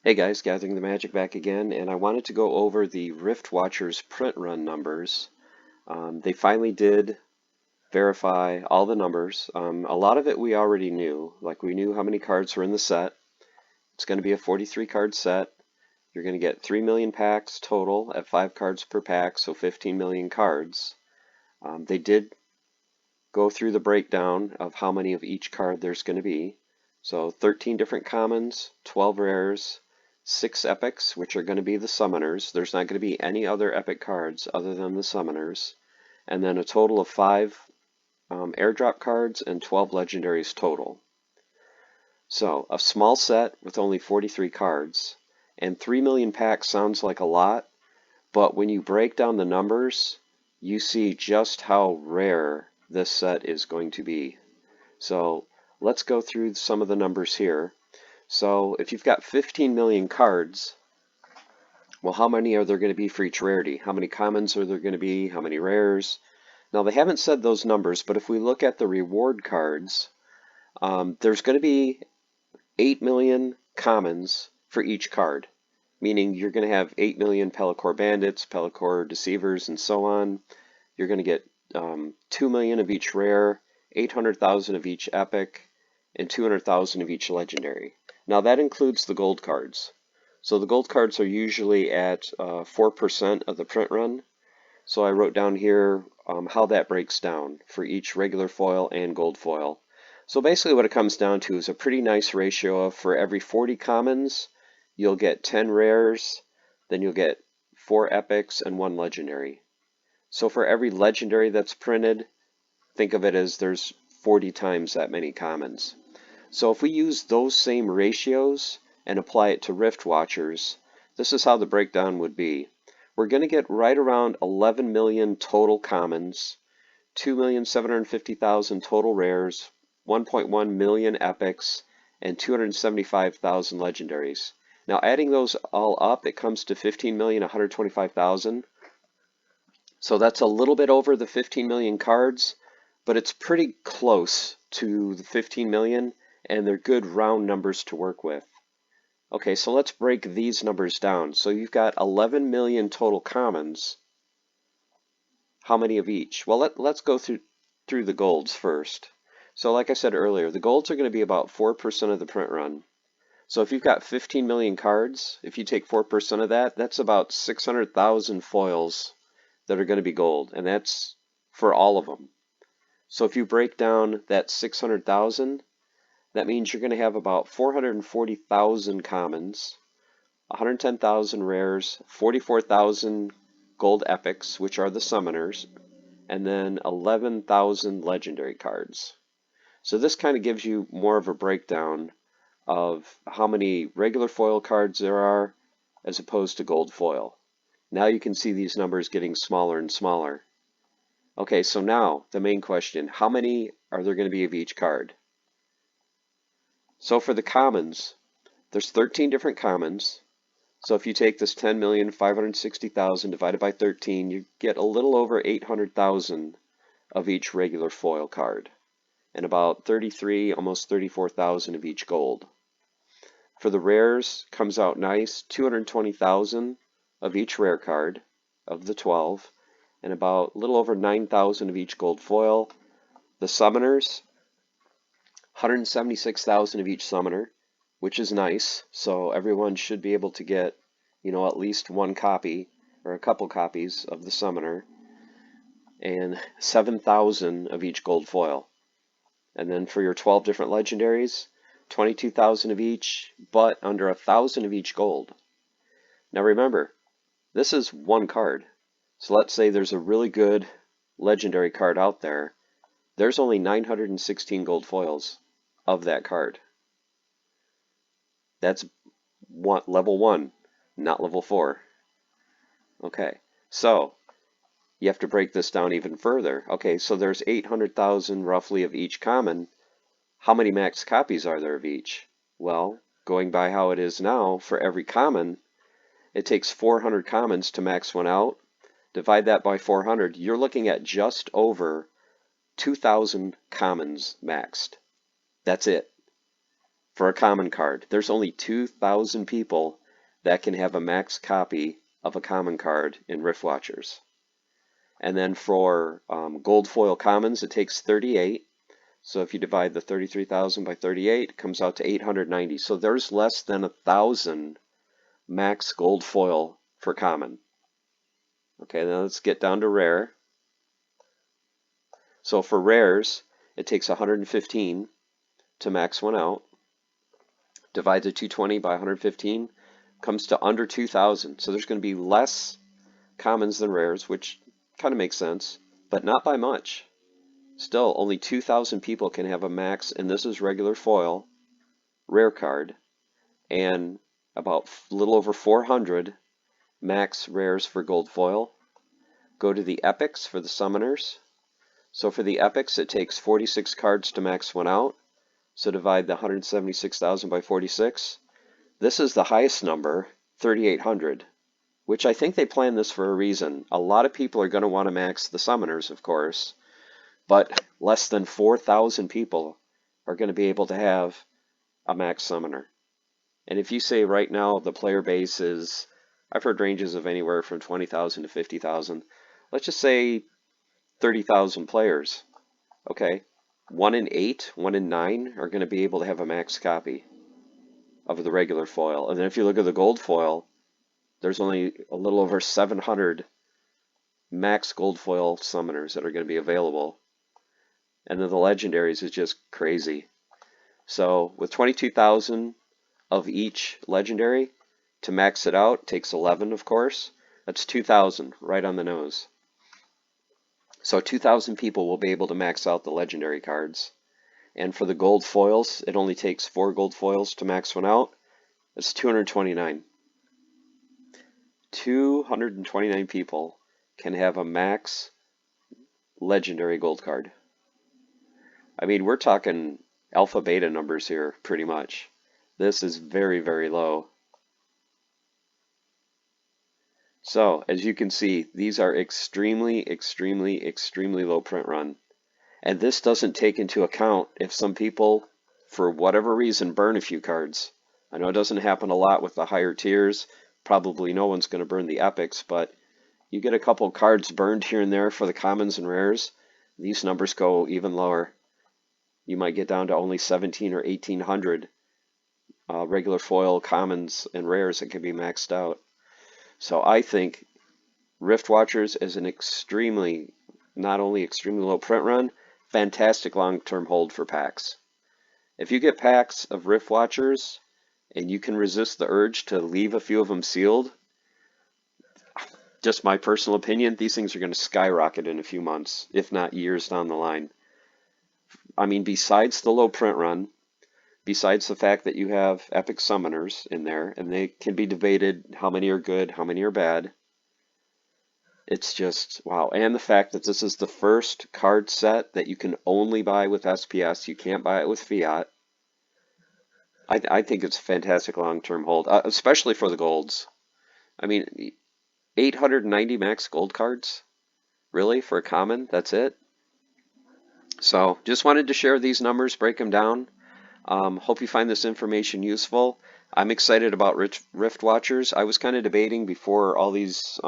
Hey guys, Gathering the Magic back again, and I wanted to go over the RIFTWATCHERS print run numbers. They finally did verify all the numbers. A lot of it we already knew, like we knew how many cards were in the set. It's going to be a 43 card set. You're going to get 3 million packs total at 5 cards per pack, so 15 million cards. They did go through the breakdown of how many of each card there's going to be. So 13 different commons, 12 rares, 6 epics, which are going to be the summoners. There's not going to be any other epic cards other than the summoners. And then a total of 5 airdrop cards and 12 legendaries total. So a small set with only 43 cards. And 3 million packs sounds like a lot, but when you break down the numbers, you see just how rare this set is going to be. So let's go through some of the numbers here. So if you've got 15 million cards, well, how many are there going to be for each rarity? How many commons are there going to be? How many rares? Now, they haven't said those numbers, but if we look at the reward cards, there's going to be 8 million commons for each card, meaning you're going to have 8 million Pelacor Bandits, Pelacor Deceivers, and so on. You're going to get 2 million of each rare, 800,000 of each epic, and 200,000 of each legendary. Now that includes the gold cards. So the gold cards are usually at 4% of the print run. So I wrote down here how that breaks down for each regular foil and gold foil. So basically what it comes down to is a pretty nice ratio of for every 40 commons, you'll get 10 rares, then you'll get 4 epics and 1 legendary. So for every legendary that's printed, think of it as there's 40 times that many commons. So if we use those same ratios and apply it to RIFTWATCHERS, this is how the breakdown would be. We're going to get right around 11 million total commons, 2,750,000 total rares, 1.1 million epics, and 275,000 legendaries. Now adding those all up, it comes to 15,125,000. So that's a little bit over the 15 million cards, but it's pretty close to the 15 million, and they're good round numbers to work with. Okay, so let's break these numbers down. So you've got 11 million total commons. How many of each? Well, let's go through the golds first. So like I said earlier, the golds are going to be about 4% of the print run. So if you've got 15 million cards, if you take 4% of that, that's about 600,000 foils that are going to be gold, and that's for all of them. So if you break down that 600,000, that means you're going to have about 440,000 commons, 110,000 rares, 44,000 gold epics, which are the summoners, and then 11,000 legendary cards. So this kind of gives you more of a breakdown of how many regular foil cards there are as opposed to gold foil. Now you can see these numbers getting smaller and smaller. Okay, so now the main question, how many are there going to be of each card? So for the commons, there's 13 different commons. So if you take this 10,560,000 divided by 13, you get a little over 800,000 of each regular foil card, and about 33, almost 34,000 of each gold. For the rares, comes out nice, 220,000 of each rare card of the 12, and about a little over 9,000 of each gold foil. The summoners, 176,000 of each summoner, which is nice. So everyone should be able to get, at least one copy or a couple copies of the summoner, and 7,000 of each gold foil. And then for your 12 different legendaries, 22,000 of each, but under 1,000 of each gold. Now remember, this is one card. So let's say there's a really good legendary card out there. There's only 916 gold foils of that card. That's level 1, not level 4. Okay, so you have to break this down even further. Okay, so there's 800,000 roughly of each common. How many max copies are there of each? Well, going by how it is now, for every common, it takes 400 commons to max one out. Divide that by 400, you're looking at just over 2,000 commons maxed. That's it. for a common card. There's only 2,000 people that can have a max copy of a common card in Riftwatchers. And then for gold foil commons, it takes 38. So if you divide the 33,000 by 38, it comes out to 890. So there's less than 1,000 max gold foil for common. Okay, now let's get down to rare. So for rares, it takes 115 to max one out. Divide the 220 by 115, comes to under 2,000. So there's going to be less commons than rares, which kind of makes sense, but not by much. Still, only 2,000 people can have a max, and this is regular foil, rare card, and about a little over 400 max rares for gold foil. Go to the epics for the summoners. So for the epics, it takes 46 cards to max one out. So divide the 176,000 by 46. This is the highest number, 3,800, which I think they planned this for a reason. A lot of people are going to want to max the summoners, of course, but less than 4,000 people are going to be able to have a max summoner. And if you say right now the player base is, I've heard ranges of anywhere from 20,000 to 50,000. Let's just say 30,000 players. Okay, 1 in 8, 1 in 9 are going to be able to have a max copy of the regular foil. And then if you look at the gold foil, there's only a little over 700 max gold foil summoners that are going to be available. And then the legendaries is just crazy. So with 22,000 of each legendary, to max it out takes 11, of course. That's 2,000 right on the nose. So 2,000 people will be able to max out the legendary cards. And for the gold foils, it only takes 4 gold foils to max one out. It's 229. 229 people can have a max legendary gold card. I mean, we're talking alpha beta numbers here, pretty much. This is very, very low. So, as you can see, these are extremely, extremely, extremely low print run. And this doesn't take into account if some people, for whatever reason, burn a few cards. I know it doesn't happen a lot with the higher tiers. Probably no one's going to burn the epics, but you get a couple cards burned here and there for the commons and rares, these numbers go even lower. You might get down to only 17 or 1,800 regular foil commons and rares that can be maxed out. So I think Riftwatchers is an extremely, not only extremely low print run, fantastic long-term hold for packs. If you get packs of Riftwatchers and you can resist the urge to leave a few of them sealed, just my personal opinion, these things are going to skyrocket in a few months, if not years down the line. I mean, besides the low print run, besides the fact that you have epic summoners in there, and they can be debated how many are good, how many are bad, it's just, wow. And the fact that this is the first card set that you can only buy with SPS, you can't buy it with Fiat. I think it's a fantastic long-term hold, especially for the golds. I mean, 890 max gold cards? Really? For a common? That's it? So, just wanted to share these numbers, break them down. Hope you find this information useful. I'm excited about Riftwatchers. I was kind of debating before all these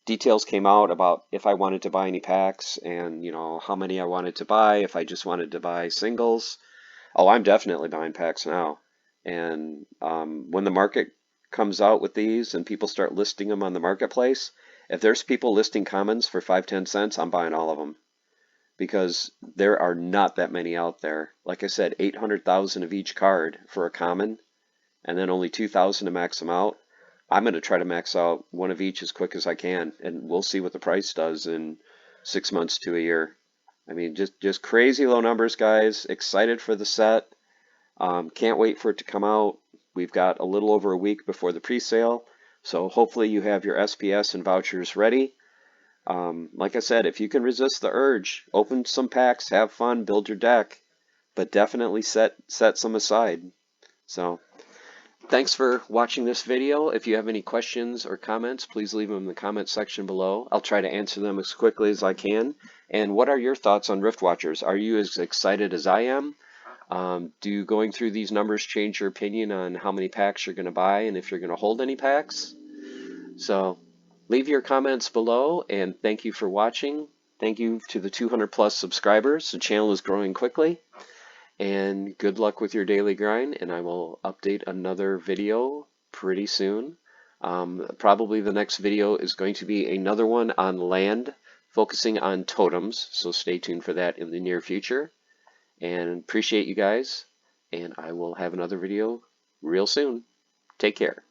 details came out about if I wanted to buy any packs and, you know, how many I wanted to buy, if I just wanted to buy singles. Oh, I'm definitely buying packs now. And when the market comes out with these and people start listing them on the marketplace, if there's people listing commons for 5-10 cents, I'm buying all of them. Because there are not that many out there. Like I said, 800,000 of each card for a common, and then only 2,000 to max them out. I'm going to try to max out one of each as quick as I can, and we'll see what the price does in 6 months to a year. I mean, just crazy low numbers, guys. Excited for the set. Can't wait for it to come out. We've got a little over a week before the pre-sale, so hopefully you have your SPS and vouchers ready. Like I said, if you can resist the urge, open some packs, have fun, build your deck, but definitely set some aside. So, thanks for watching this video. If you have any questions or comments, please leave them in the comment section below. I'll try to answer them as quickly as I can. And what are your thoughts on Riftwatchers? Are you as excited as I am? Do going through these numbers change your opinion on how many packs you're going to buy and if you're going to hold any packs? So leave your comments below, and thank you for watching. Thank you to the 200 plus subscribers. The channel is growing quickly, and good luck with your daily grind, and I will update another video pretty soon. Probably the next video is going to be another one on land, focusing on totems, so stay tuned for that in the near future. And appreciate you guys, and I will have another video real soon. Take care.